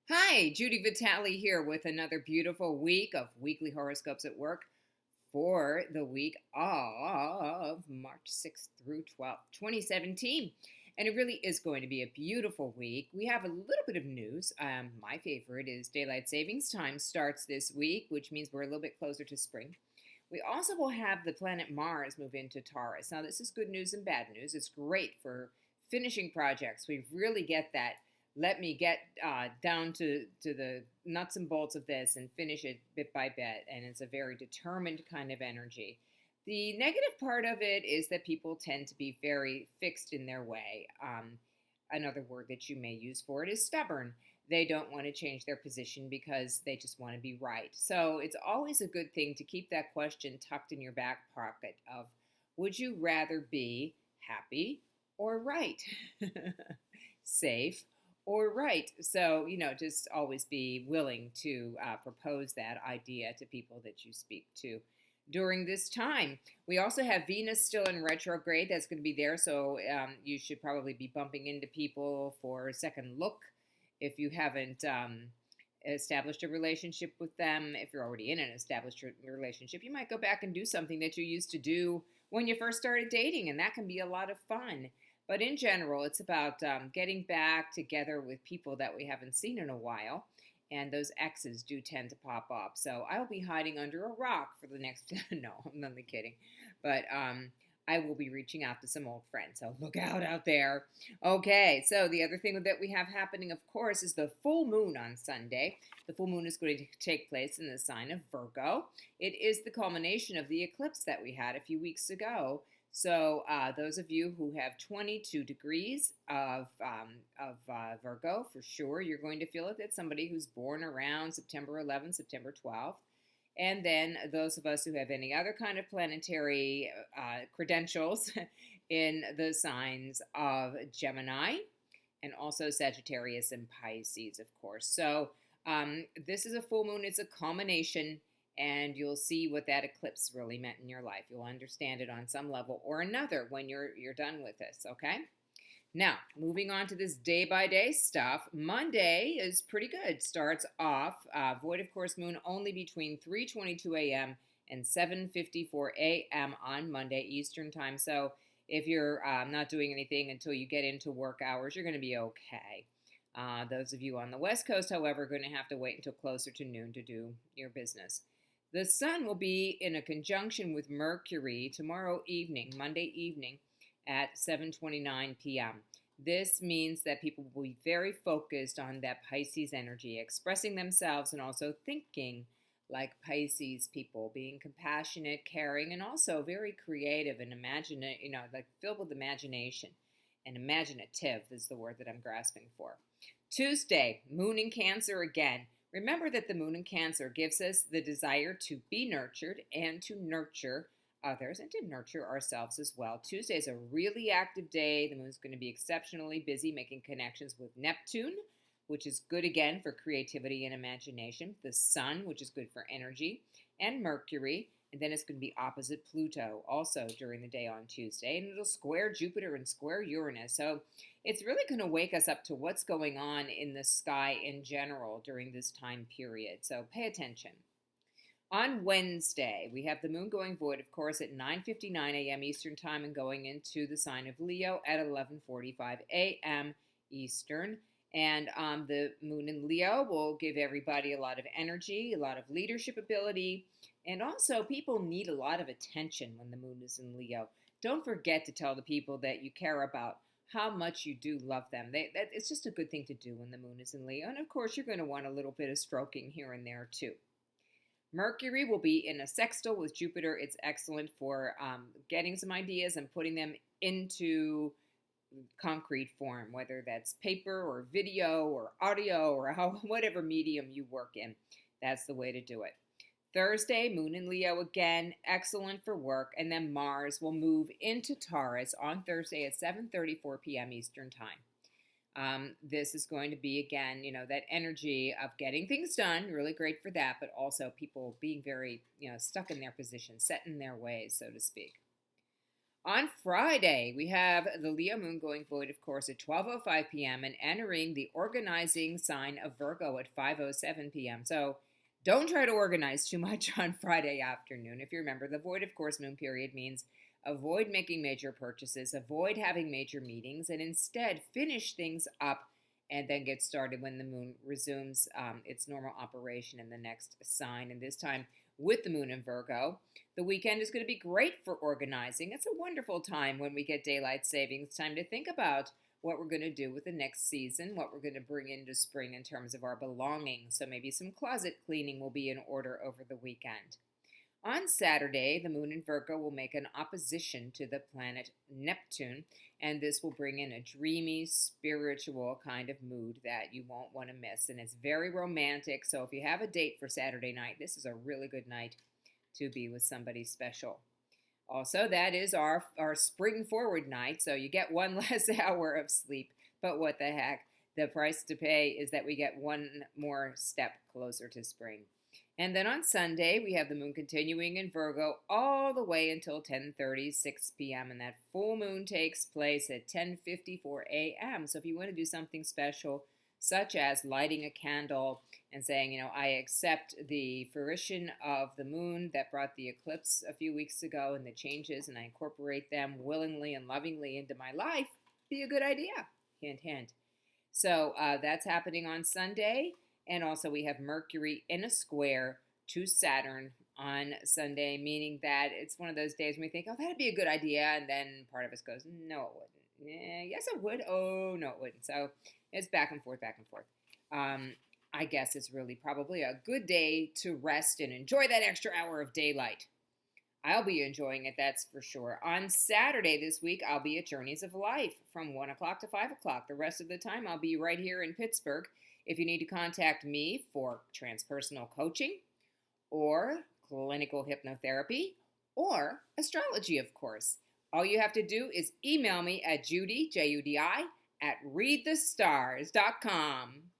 Hi, Judy Vitale here with another beautiful week of weekly horoscopes at work for the week of March 6th through 12th, 2017. And it really is going to be a beautiful week. We have a little bit of news. My favorite is daylight savings time starts this week, which means we're a little bit closer to spring. We also will have the planet Mars move into Taurus. Now, this is good news and bad news. It's great for finishing projects. We really get that. Let me get down to the nuts and bolts of this and finish it bit by bit. And it's a very determined kind of energy. The negative part of it is that people tend to be very fixed in their way. Another word that you may use for it is stubborn. They don't want to change their position because they just want to be right. So it's always a good thing to keep that question tucked in your back pocket of, would you rather be happy or right? Safe or right? So, just always be willing to propose that idea to people that you speak to during this time. We also have Venus still in retrograde. That's going to be there. So you should probably be bumping into people for a second look if you haven't established a relationship with them. If you're already in an established relationship, you might go back and do something that you used to do when you first started dating, and that can be a lot of fun. But in general, it's about getting back together with people that we haven't seen in a while. And those X's do tend to pop up. So I'll be hiding under a rock for the next, no, I'm only kidding. But I will be reaching out to some old friends. So look out there. Okay, so the other thing that we have happening, of course, is the full moon on Sunday. The full moon is going to take place in the sign of Virgo. It is the culmination of the eclipse that we had a few weeks ago. So those of you who have 22 degrees of Virgo, for sure, you're going to feel it. That's somebody who's born around September 11th, September 12th. And then those of us who have any other kind of planetary credentials in the signs of Gemini and also Sagittarius and Pisces, of course. So this is a full moon. It's a culmination. And you'll see what that eclipse really meant in your life. You'll understand it on some level or another when you're done with this, okay? Now, moving on to this day-by-day stuff, Monday is pretty good. Starts off, void of course moon only between 3:22 a.m. and 7:54 a.m. on Monday Eastern time. So if you're not doing anything until you get into work hours, you're going to be okay. Those of you on the West Coast, however, are going to have to wait until closer to noon to do your business. The sun will be in a conjunction with Mercury tomorrow evening, Monday evening, at 7:29 p.m. This means that people will be very focused on that Pisces energy, expressing themselves and also thinking like Pisces people, being compassionate, caring, and also very creative and imaginative, like filled with imagination. And imaginative is the word that I'm grasping for. Tuesday, moon in Cancer again. Remember that the moon in Cancer gives us the desire to be nurtured and to nurture others and to nurture ourselves as well. Tuesday is a really active day. The moon's going to be exceptionally busy making connections with Neptune, which is good again for creativity and imagination. The sun, which is good for energy, and Mercury. And then it's going to be opposite Pluto also during the day on Tuesday. And it'll square Jupiter and square Uranus. So it's really going to wake us up to what's going on in the sky in general during this time period. So pay attention. On Wednesday, we have the moon going void, of course, at 9:59 a.m. Eastern time and going into the sign of Leo at 11:45 a.m. Eastern. And the moon in Leo will give everybody a lot of energy, a lot of leadership ability, and also people need a lot of attention when the moon is in Leo. Don't forget to tell the people that you care about how much you do love them. It's just a good thing to do when the moon is in Leo. And of course, you're going to want a little bit of stroking here and there too. Mercury will be in a sextile with Jupiter. It's excellent for getting some ideas and putting them into concrete form, whether that's paper or video or audio or whatever medium you work in. That's the way to do it. Thursday, moon in Leo again, excellent for work. And then Mars will move into Taurus on Thursday at 7:34 p.m. Eastern time. This is going to be, again, that energy of getting things done, really great for that, but also people being very, stuck in their position, set in their ways, so to speak. On Friday, we have the Leo moon going void, of course, at 12:05 p.m. and entering the organizing sign of Virgo at 5:07 p.m. So don't try to organize too much on Friday afternoon. If you remember, the void, of course, moon period means avoid making major purchases, avoid having major meetings, and instead finish things up and then get started when the moon resumes its normal operation in the next sign. And this time with the moon in Virgo. The weekend is going to be great for organizing. It's a wonderful time when we get daylight savings time to think about what we're going to do with the next season, what we're going to bring into spring in terms of our belongings. So maybe some closet cleaning will be in order over the weekend. On Saturday, the moon in Virgo will make an opposition to the planet Neptune, and this will bring in a dreamy, spiritual kind of mood that you won't want to miss. And it's very romantic, so if you have a date for Saturday night, this is a really good night to be with somebody special. Also, that is our spring forward night, so you get one less hour of sleep, but what the heck? The price to pay is that we get one more step closer to spring. And then on Sunday, we have the moon continuing in Virgo all the way until 10:36 p.m. And that full moon takes place at 10:54 a.m. So if you want to do something special, such as lighting a candle and saying, I accept the fruition of the moon that brought the eclipse a few weeks ago and the changes, and I incorporate them willingly and lovingly into my life, be a good idea. Hint, hint. So that's happening on Sunday. And also we have Mercury in a square to Saturn on Sunday, meaning that it's one of those days when we think, that'd be a good idea. And then part of us goes, no, it wouldn't. Yes, it would. Oh, no, it wouldn't. So it's back and forth, back and forth. I guess it's really probably a good day to rest and enjoy that extra hour of daylight. I'll be enjoying it, that's for sure. On Saturday this week, I'll be at Journeys of Life from 1 o'clock to 5 o'clock. The rest of the time, I'll be right here in Pittsburgh. If you need to contact me for transpersonal coaching or clinical hypnotherapy or astrology, of course, all you have to do is email me at Judy, Judi, at readthestars.com.